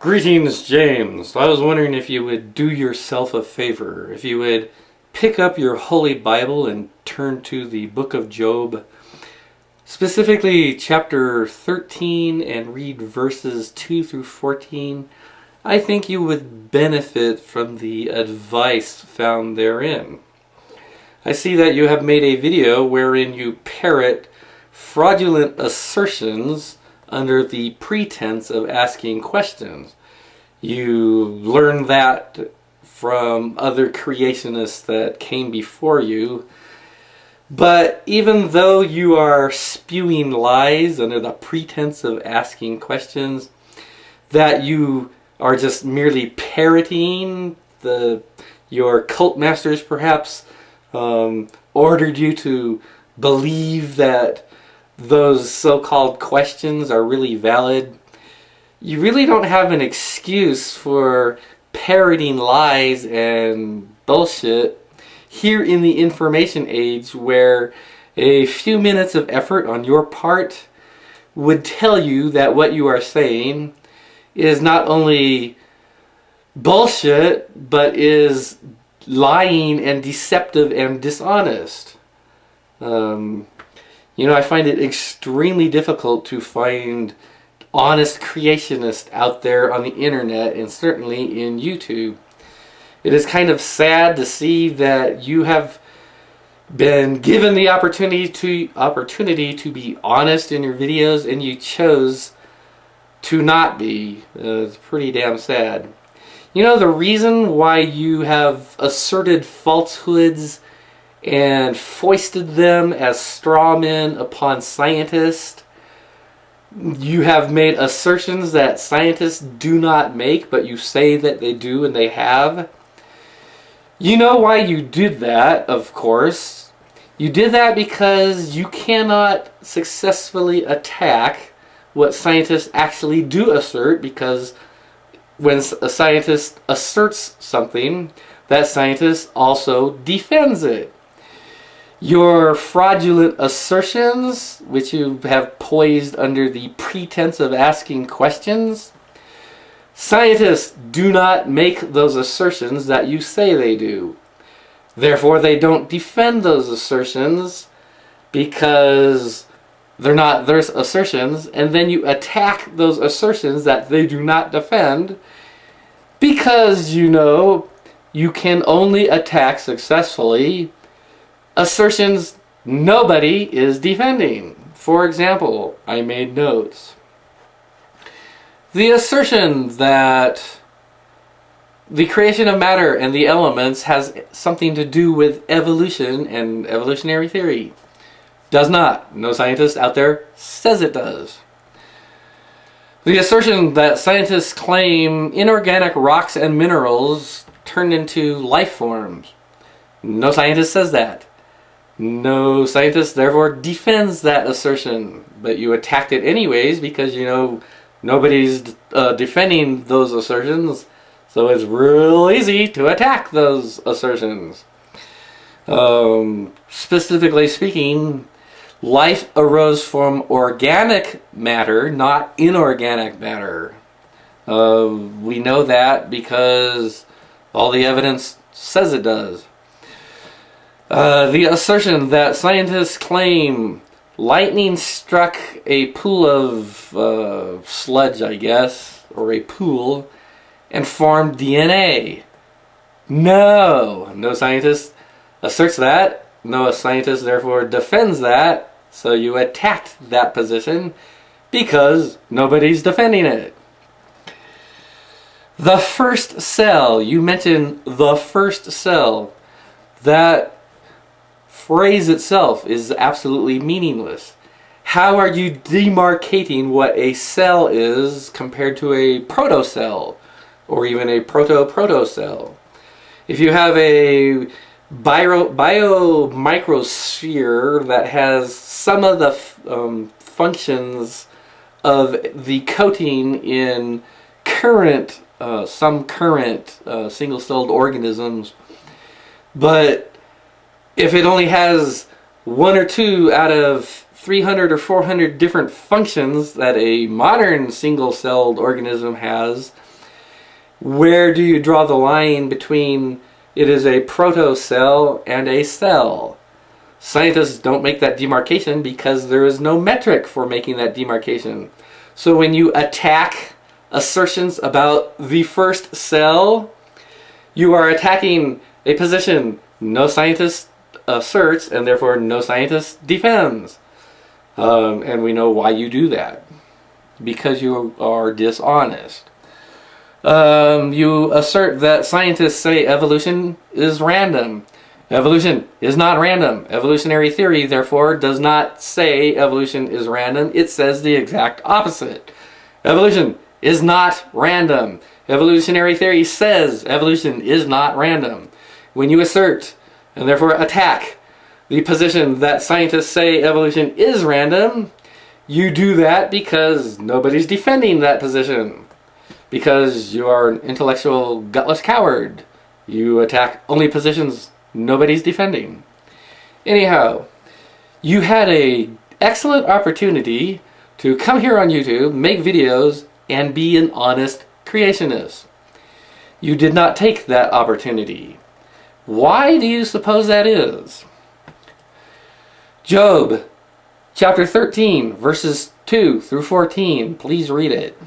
Greetings, James. I was wondering if you would do yourself a favor, if you would pick up your Holy Bible and turn to the book of Job, specifically chapter 13, and read verses 2 through 14. I think you would benefit from the advice found therein. I see that you have made a video wherein you parrot fraudulent assertions under the pretense of asking questions. You learned that from other creationists that came before you. But even though you are spewing lies under the pretense of asking questions, that you are just merely parroting, your cult masters perhaps ordered you to believe that those so-called questions are really valid. You really don't have an excuse for parroting lies and bullshit here in the information age, where a few minutes of effort on your part would tell you that what you are saying is not only bullshit, but is lying and deceptive and dishonest. I find it extremely difficult to find honest creationists out there on the internet, and certainly in YouTube. It is kind of sad to see that you have been given the opportunity to be honest in your videos, and you chose to not be. It's pretty damn sad. The reason why you have asserted falsehoods and foisted them as straw men upon scientists, you have made assertions that scientists do not make, but you say that they do and they have. You know why you did that, of course. You did that because you cannot successfully attack what scientists actually do assert, because when a scientist asserts something, that scientist also defends it. Your fraudulent assertions, which you have poised under the pretense of asking questions, scientists do not make those assertions that you say they do. Therefore, they don't defend those assertions because they're not their assertions, and then you attack those assertions that they do not defend, because you can only attack successfully assertions nobody is defending. For example, I made notes. The assertion that the creation of matter and the elements has something to do with evolution and evolutionary theory does not. No scientist out there says it does. The assertion that scientists claim inorganic rocks and minerals turn into life forms. No scientist says that. No scientist therefore defends that assertion, but you attacked it anyways because nobody's defending those assertions, so it's real easy to attack those assertions. Specifically speaking, life arose from organic matter, not inorganic matter. We know that because all the evidence says it does. The assertion that scientists claim lightning struck a pool of sludge, I guess, or a pool, and formed DNA. No scientist asserts that. No scientist therefore defends that. So you attacked that position because nobody's defending it. The first cell, you mentioned the first cell. That phrase itself is absolutely meaningless. How are you demarcating what a cell is compared to a protocell or even a proto-protocell? If you have a biomicrosphere that has some of the functions of the coating in some current single-celled organisms, but if it only has one or two out of 300 or 400 different functions that a modern single-celled organism has, Where do you draw the line between it is a proto-cell and a cell? Scientists don't make that demarcation because there is no metric for making that demarcation. So when you attack assertions about the first cell, you are attacking a position no scientist asserts, and therefore no scientist defends. And we know why you do that. Because you are dishonest. You assert that scientists say evolution is random. Evolution is not random. Evolutionary theory, therefore, does not say evolution is random. It says the exact opposite. Evolution is not random. Evolutionary theory says evolution is not random. When you assert, and therefore attack, the position that scientists say evolution is random, you do that because nobody's defending that position. Because you are an intellectual, gutless coward. You attack only positions nobody's defending. Anyhow, you had an excellent opportunity to come here on YouTube, make videos, and be an honest creationist. You did not take that opportunity. Why do you suppose that is? Job chapter 13, verses 2 through 14. Please read it.